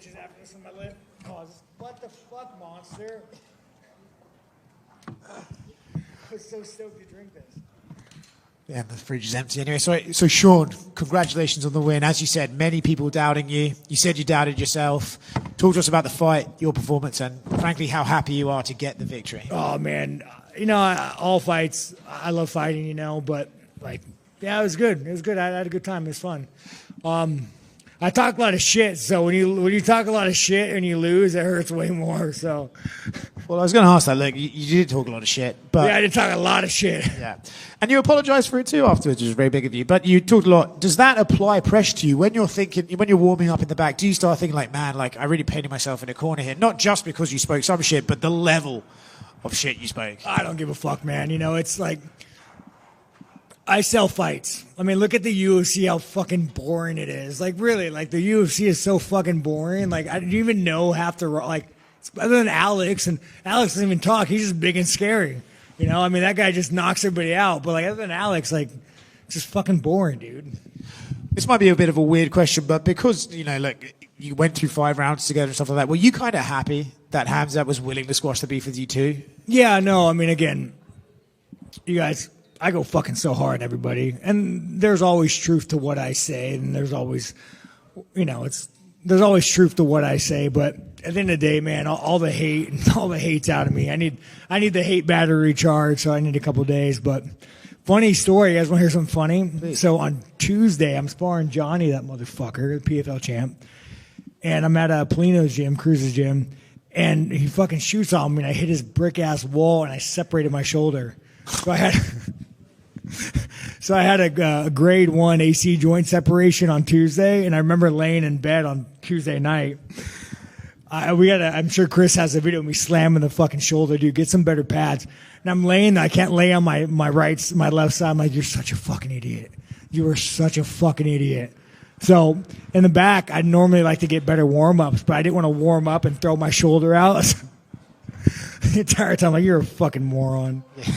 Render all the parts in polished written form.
Just after this on my lip. Causes. What the fuck, monster? I was so stoked to drink this. Yeah, the fridge is empty anyway. So Sean, congratulations on the win. As you said, many people doubting you. You said you doubted yourself. Talk to us about the fight, your performance, and frankly, how happy you are to get the victory. Oh, man. All fights, I love fighting, but, yeah, it was good. It was good. I had a good time. It was fun. I talk a lot of shit, so when you talk a lot of shit and you lose, it hurts way more, so. Well, I was going to ask that. Look, you did talk a lot of shit, but yeah, I did talk a lot of shit. Yeah, and you apologized for it too afterwards, which was very big of you. But you talked a lot. Does that apply pressure to you when you're warming up in the back? Do you start thinking man, I really painted myself in a corner here? Not just because you spoke some shit, but the level of shit you spoke. I don't give a fuck, man. It's like I sell fights. I mean, look at the UFC, how fucking boring it is. Really, the UFC is so fucking boring. I didn't even know half the other than Alex, and Alex doesn't even talk. He's just big and scary. That guy just knocks everybody out. But other than Alex, it's just fucking boring, dude. This might be a bit of a weird question, but because, you went through 5 rounds together and stuff like that, were you kind of happy that Khamjat was willing to squash the beef with you too? Yeah, no, again, you guys, I go fucking so hard, everybody. And there's always truth to what I say, and there's always, there's always truth to what I say, but at the end of the day, man, all the hate and all the hate's out of me. I need the hate battery recharge, so I need a couple days. But funny story, you guys want to hear something funny? Please. So on Tuesday, I'm sparring Johnny, that motherfucker, the PFL champ, and I'm at Polino's gym, Cruz's gym, and he fucking shoots on me, and I hit his brick ass wall, and I separated my shoulder. So I had a grade 1 AC joint separation on Tuesday, and I remember laying in bed on Tuesday night. I'm sure Chris has a video of me slamming the fucking shoulder, dude. Get some better pads. And I'm laying there. I can't lay on my left side. I'm like, you're such a fucking idiot. You are such a fucking idiot. So in the back, I'd normally like to get better warm-ups, but I didn't want to warm up and throw my shoulder out. The entire time, you're a fucking moron. Yeah.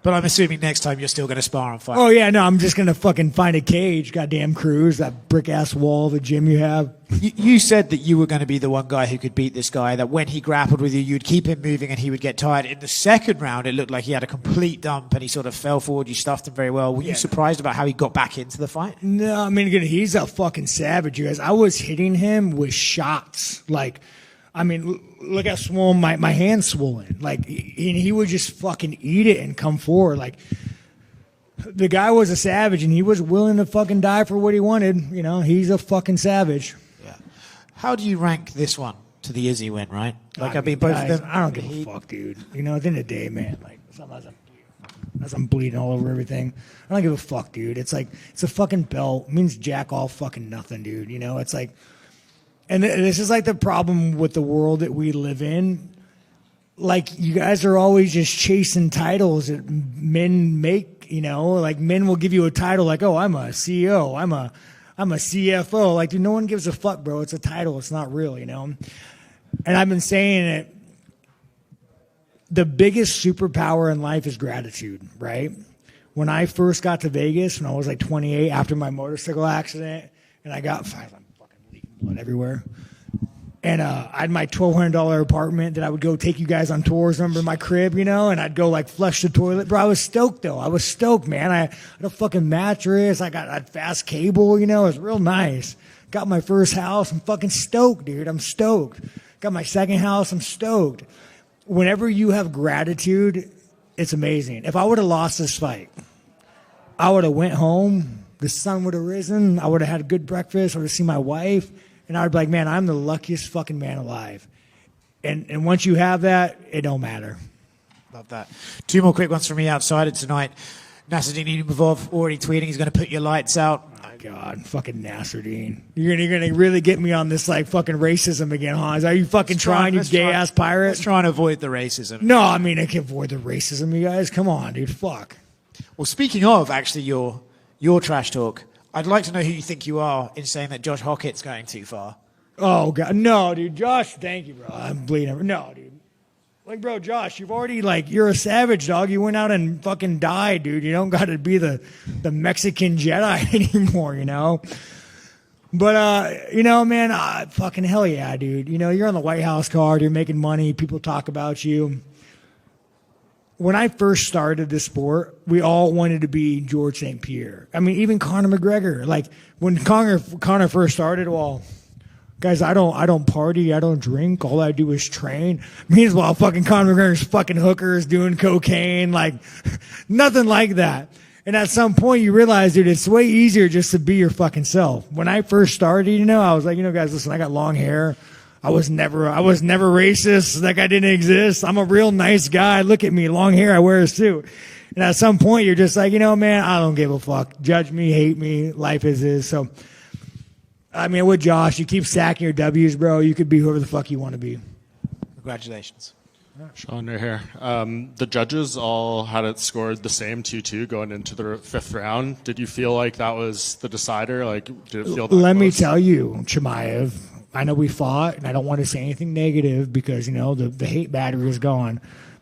But I'm assuming next time you're still going to spar and fight. Oh, yeah, no, I'm just going to fucking find a cage, goddamn Cruz, that brick-ass wall, the gym you have. You said that you were going to be the one guy who could beat this guy, that when he grappled with you, you'd keep him moving and he would get tired. In the second round, it looked like he had a complete dump and he sort of fell forward. You stuffed him very well. Were you surprised about how he got back into the fight? No, again, he's a fucking savage, you guys. I was hitting him with shots, look how swollen my hand's swollen. He would just fucking eat it and come forward. The guy was a savage, and he was willing to fucking die for what he wanted. He's a fucking savage. Yeah. How do you rank this one to the Izzy win, right? Both of them. I don't give a fuck, dude. At the end of the day, man, sometimes I'm bleeding all over everything. I don't give a fuck, dude. It's a fucking belt. It means jack all fucking nothing, dude. And this is the problem with the world that we live in. You guys are always just chasing titles that men make, men will give you a title oh, I'm a CEO, I'm a CFO. Dude, no one gives a fuck, bro. It's a title. It's not real, And I've been saying it. The biggest superpower in life is gratitude, right? When I first got to Vegas, when I was 28, after my motorcycle accident, and I got blood everywhere. And I had my $1,200 apartment that I would go take you guys on tours, remember my crib, and I'd go flush the toilet. Bro, I was stoked though. I was stoked, man. I had a fucking mattress. I got fast cable, it was real nice. Got my first house. I'm fucking stoked, dude. I'm stoked. Got my second house. I'm stoked. Whenever you have gratitude, it's amazing. If I would have lost this fight, I would have went home. The sun would have risen. I would have had a good breakfast. I would have seen my wife. And I would be like, man, I'm the luckiest fucking man alive. And once you have that, it don't matter. Love that. 2 more quick ones from me outside it tonight. Nasruddin Imavov already tweeting he's going to put your lights out. Oh, my God. Fucking Nasruddin. You're gonna really get me on this, fucking racism again, huh? Are you fucking trying, you gay-ass pirate? Let's try and avoid the racism. No, I can avoid the racism, you guys. Come on, dude. Fuck. Well, speaking of, actually, your trash talk, I'd like to know who you think you are in saying that Josh Hockett's going too far. Oh, God. No, dude. Josh, thank you, bro. I'm bleeding. No, dude. Bro, Josh, you've already, you're a savage, dog. You went out and fucking died, dude. You don't got to be the Mexican Jedi anymore, But, you know, man, fucking hell yeah, dude. You know, you're on the White House card, you're making money, people talk about you. When I first started this sport, we all wanted to be George St. Pierre. I mean, even Conor McGregor. Like, when Conor first started, well, guys, I don't party, I don't drink, all I do is train. Meanwhile, fucking Conor McGregor's fucking hookers, doing cocaine, like, nothing like that. And at some point you realize, dude, it's way easier just to be your fucking self. When I first started, you know, I was like, you know, guys, listen, I got long hair. I was never racist. That guy didn't exist. I'm a real nice guy. Look at me, long hair. I wear a suit. And at some point you're just like, you know, man, I don't give a fuck. Judge me, hate me. Life is. So, I mean, with Josh, you keep stacking your W's, bro. You could be whoever the fuck you want to be. Congratulations. Sean, right here. The judges all had it scored the same 2-2 going into the fifth round. Did you feel like that was the decider? Like, did it feel that Let close? me tell you, Chimaev, I know we fought, and I don't want to say anything negative because, you know, the hate battery is gone.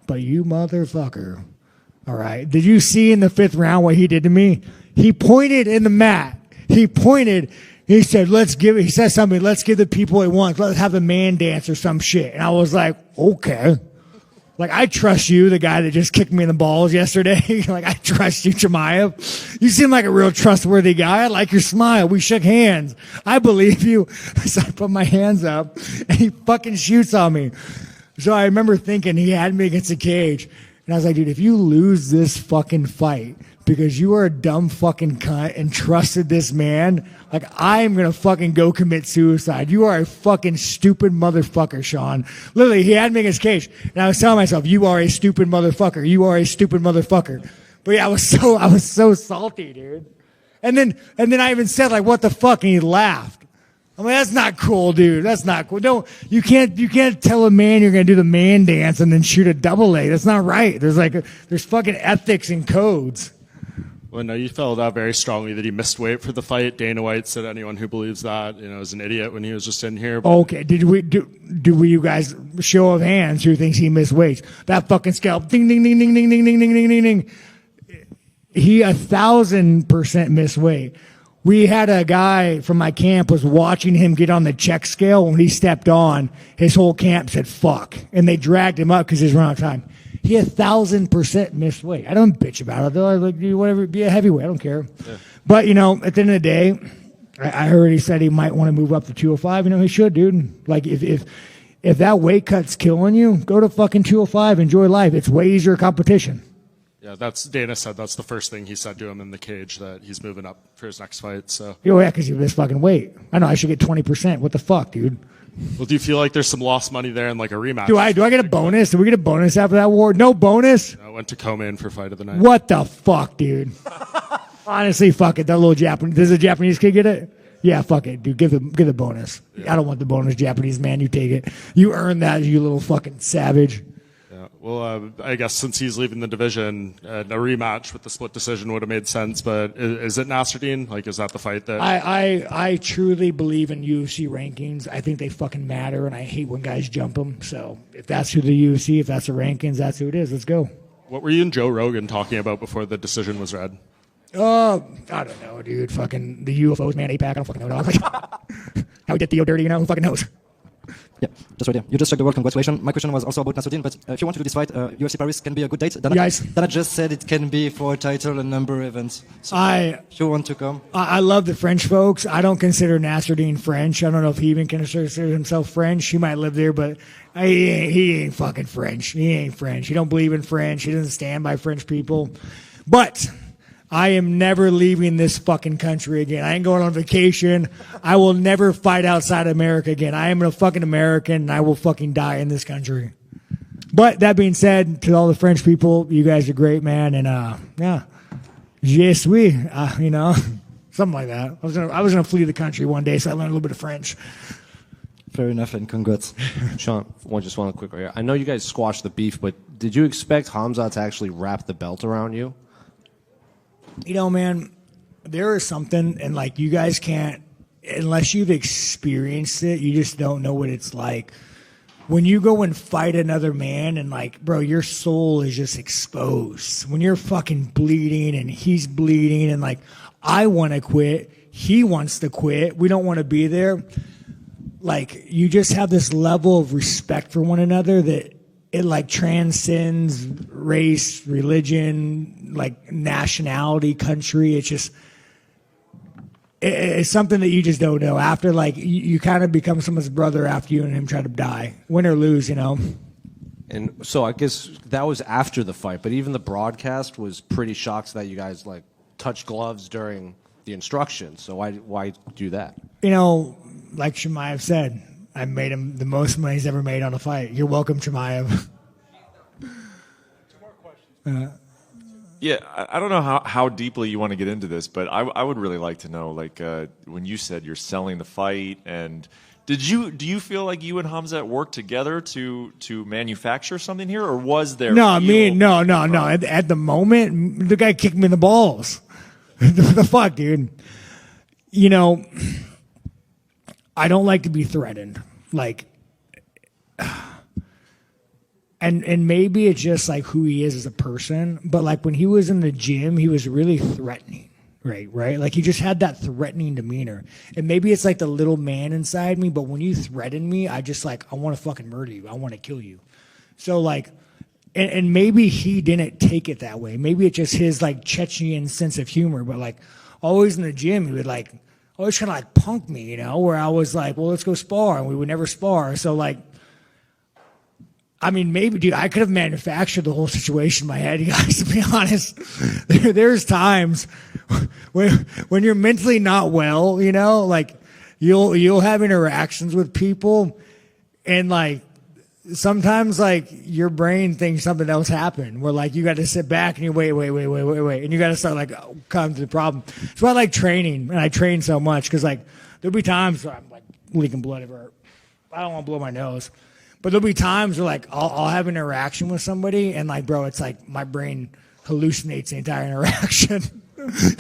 But you motherfucker, all right? Did you see in the fifth round what he did to me? He pointed in the mat. He pointed. He said, he said something, let's give the people what want. Let's have a man dance or some shit. And I was like, okay. Like, I trust you, the guy that just kicked me in the balls yesterday. Like, I trust you, Chimaev. You seem like a real trustworthy guy. I like your smile. We shook hands. I believe you. So I put my hands up, and he fucking shoots on me. So I remember thinking he had me against the cage. And I was like, dude, if you lose this fucking fight because you are a dumb fucking cunt and trusted this man, like, I'm going to fucking go commit suicide. You are a fucking stupid motherfucker, Sean. Literally, he had me against cage. And I was telling myself, you are a stupid motherfucker. You are a stupid motherfucker. But yeah, I was so salty, dude. And then I even said, like, what the fuck? And he laughed. I mean, that's not cool, dude. That's not cool. No, you can't tell a man you're going to do the man dance and then shoot a double leg. That's not right. There's fucking ethics and codes. Well, no, you felt out very strongly that he missed weight for the fight. Dana White said anyone who believes that, you know, is an idiot when he was just in here. Okay, do we you guys, show of hands, who thinks he missed weight? That fucking scalp, ding, ding, ding, ding, ding, ding, ding, ding, ding, ding, ding. He 1,000% missed weight. We had a guy from my camp was watching him get on the check scale. When he stepped on, his whole camp said, fuck. And they dragged him up because he's running out of time. He 1,000% missed weight. I don't bitch about it, though. I like, do whatever, be a heavyweight. I don't care. Yeah. But, you know, at the end of the day, I heard he said he might want to move up to 205. You know, he should, dude. Like, if that weight cut's killing you, go to fucking 205. Enjoy life. It's way easier competition. Yeah, Dana said that's the first thing he said to him in the cage, that he's moving up for his next fight. So. Oh, yeah, because you missed fucking weight. I know, I should get 20%. What the fuck, dude? Well, do you feel like there's some lost money there in like a rematch? Do I get a bonus? Do we get a bonus after that war? No bonus? I went to Koma in for fight of the night. What the fuck, dude? Honestly, fuck it. That little Japanese. Does a Japanese kid get it? Yeah, fuck it, dude. Give the bonus. Yeah. I don't want the bonus, Japanese man. You take it. You earn that, you little fucking savage. Yeah. Well, I guess since he's leaving the division, a rematch with the split decision would have made sense. But is it Nasruddin? Like, is that the fight that? I truly believe in UFC rankings. I think they fucking matter, and I hate when guys jump them. So if that's who the UFC, if that's the rankings, that's who it is. Let's go. What were you and Joe Rogan talking about before the decision was read? I don't know, dude. Fucking the UFOs, man. APAC. I don't fucking know, dog. How we did Theo dirty, you know? Who fucking knows? Yeah, just right there. You just checked the word. Congratulations. My question was also about Nasruddin, but if you want to do this fight, UFC Paris can be a good date. Dana just said it can be for a title and number events. So if you want to come. I love the French folks. I don't consider Nasruddin French. I don't know if he even considers himself French. He might live there, but he ain't fucking French. He ain't French. He don't believe in French. He doesn't stand by French people. But I am never leaving this fucking country again. I ain't going on vacation. I will never fight outside America again. I am a fucking American, and I will fucking die in this country. But that being said, to all the French people, you guys are great, man. And yeah, je suis, you know, something like that. I was gonna flee the country one day, so I learned a little bit of French. Fair enough, and congrats. Sean, just one quick right here. I know you guys squashed the beef, but did you expect Khamjat to actually wrap the belt around you? You know, man, there is something, and like, you guys can't, unless you've experienced it, you just don't know what it's like. When you go and fight another man and like, bro, your soul is just exposed. When you're fucking bleeding and he's bleeding and like, I want to quit, he wants to quit. We don't want to be there. Like, you just have this level of respect for one another that it like transcends race, religion, like nationality, country. It's just, it's something that you just don't know. After, like, you kind of become someone's brother after you and him try to die, win or lose, you know. And so I guess that was after the fight, but even the broadcast was pretty shocked that you guys like touched gloves during the instructions. So why do that? You know, like Chimaev said, I made him the most money he's ever made on a fight. You're welcome, Chimaev. Yeah, I don't know how deeply you want to get into this, but I would really like to know, like, when you said you're selling the fight, and do you feel like you and Khamjat worked together to manufacture something here, or was there? No. At the moment, the guy kicked me in the balls. The fuck, dude. You know, I don't like to be threatened. Like, and maybe it's just like who he is as a person. But like when he was in the gym, he was really threatening. Right? Like he just had that threatening demeanor. And maybe it's like the little man inside me, but when you threaten me, I just like, I want to fucking murder you. I want to kill you. So like, and maybe he didn't take it that way. Maybe it's just his like Chechen sense of humor. But like always in the gym, he would like always kind of like punk me, you know, where I was like, well, let's go spar. And we would never spar. So like, I mean, maybe, dude, I could have manufactured the whole situation in my head, you guys, to be honest. There's times when you're mentally not well, you know, like you'll have interactions with people and like sometimes like your brain thinks something else happened where like you got to sit back and you wait. And you got to start like come to the problem. That's why I like training, and I train so much because like there'll be times where I'm like leaking blood everywhere. I don't want to blow my nose. But there'll be times where, like, I'll have an interaction with somebody, and, like, bro, it's like my brain hallucinates the entire interaction.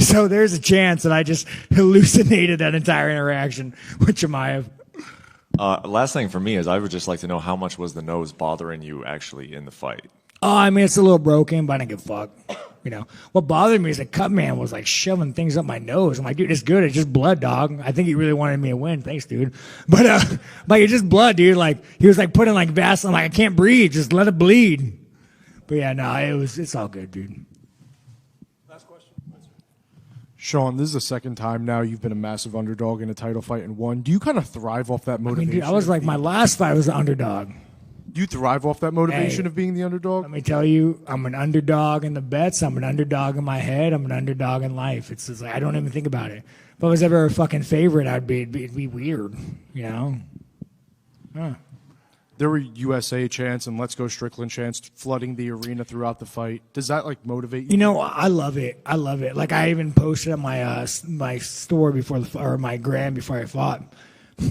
So there's a chance that I just hallucinated that entire interaction with Chimaev. Last thing for me is I would just like to know how much was the nose bothering you actually in the fight? Oh, I mean, it's a little broken, but I didn't give a fuck. You know, what bothered me is the cut man was like shoving things up my nose. I'm like, dude, it's good. It's just blood, dog. I think he really wanted me to win. Thanks, dude. But like, it's just blood, dude. Like he was like putting like Vaseline. Like I can't breathe. Just let it bleed. But yeah, no, it's all good, dude. Last question. Sean, this is the second time now you've been a massive underdog in a title fight and won. Do you kind of thrive off that motivation? I mean, dude, I was like, my last fight was an underdog. Do you thrive off that motivation of being the underdog? Let me tell you, I'm an underdog in the bets. I'm an underdog in my head. I'm an underdog in life. It's just like, I don't even think about it. If I was ever a fucking favorite, it'd be weird, you know? Huh. There were USA chants and Let's Go Strickland chants flooding the arena throughout the fight. Does that like motivate you? You know, I love it. I love it. Like I even posted on my my store before or my gram before I fought.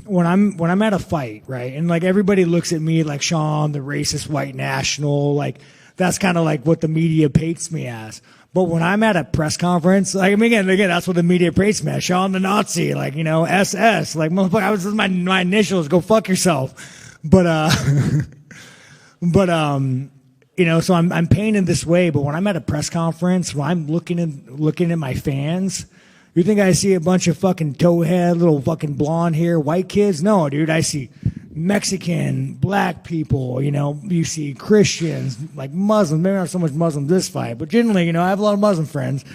When I'm at a fight, right, and like everybody looks at me like Sean, the racist white national, like that's kind of like what the media paints me as. But when I'm at a press conference, like I mean, again, that's what the media paints me as. Sean the Nazi, like you know, SS, like motherfucker, I was my initials. Go fuck yourself. But you know, so I'm painted this way. But when I'm at a press conference, when I'm looking at my fans. You think I see a bunch of fucking towhead, little fucking blonde hair, white kids? No, dude, I see Mexican, black people, you know, you see Christians, like Muslims, maybe not so much Muslims this fight, but generally, you know, I have a lot of Muslim friends.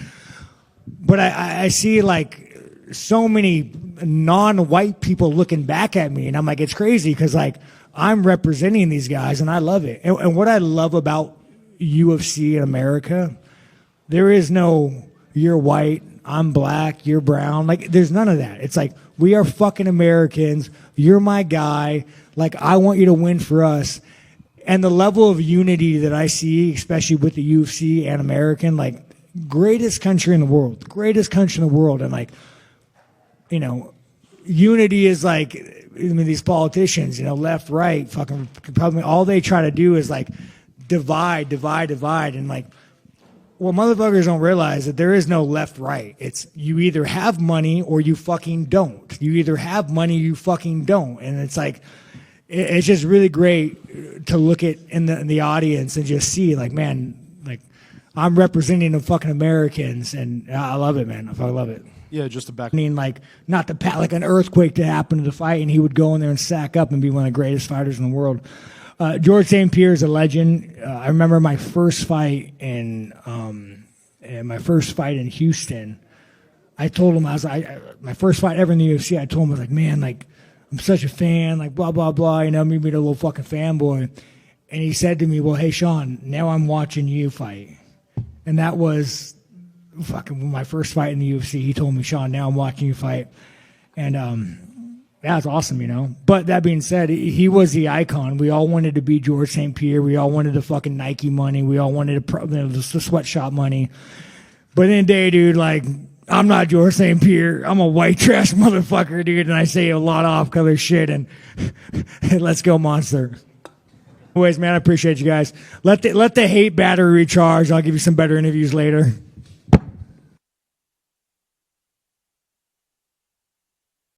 But I see like so many non-white people looking back at me, and I'm like, it's crazy because like I'm representing these guys and I love it. And what I love about UFC in America, there is no you're white, I'm black, you're brown. Like, there's none of that. It's like, we are fucking Americans. You're my guy. Like, I want you to win for us. And the level of unity that I see, especially with the UFC and American, like, greatest country in the world. And, like, you know, unity is like, I mean, these politicians, you know, left, right, fucking, probably all they try to do is, like, divide. And, like, what motherfuckers don't realize that there is no left right. It's you either have money or you fucking don't. You either have money, you fucking don't. And it's like, it's just really great to look at in the audience and just see like, man, like I'm representing the fucking Americans, and I love it, man. I fucking love it. Yeah, just to back. I mean, like not the like an earthquake to happen to the fight, and he would go in there and sack up and be one of the greatest fighters in the world. George St. Pierre is a legend. I remember my first fight in Houston. I told him my first fight ever in the UFC. I told him I was like, man, like I'm such a fan, like blah blah blah. You know, me being a little fucking fanboy. And he said to me, well, hey Sean, now I'm watching you fight, and that was fucking my first fight in the UFC. He told me, Sean, now I'm watching you fight, and that was awesome, you know. But that being said, he was the icon. We all wanted to be George St. Pierre. We all wanted the fucking Nike money. We all wanted the sweatshop money. But in the day, dude, like, I'm not George St. Pierre. I'm a white trash motherfucker, dude, and I say a lot of off-color shit, and let's go, monster. Anyways, man, I appreciate you guys. Let the hate battery recharge. I'll give you some better interviews later.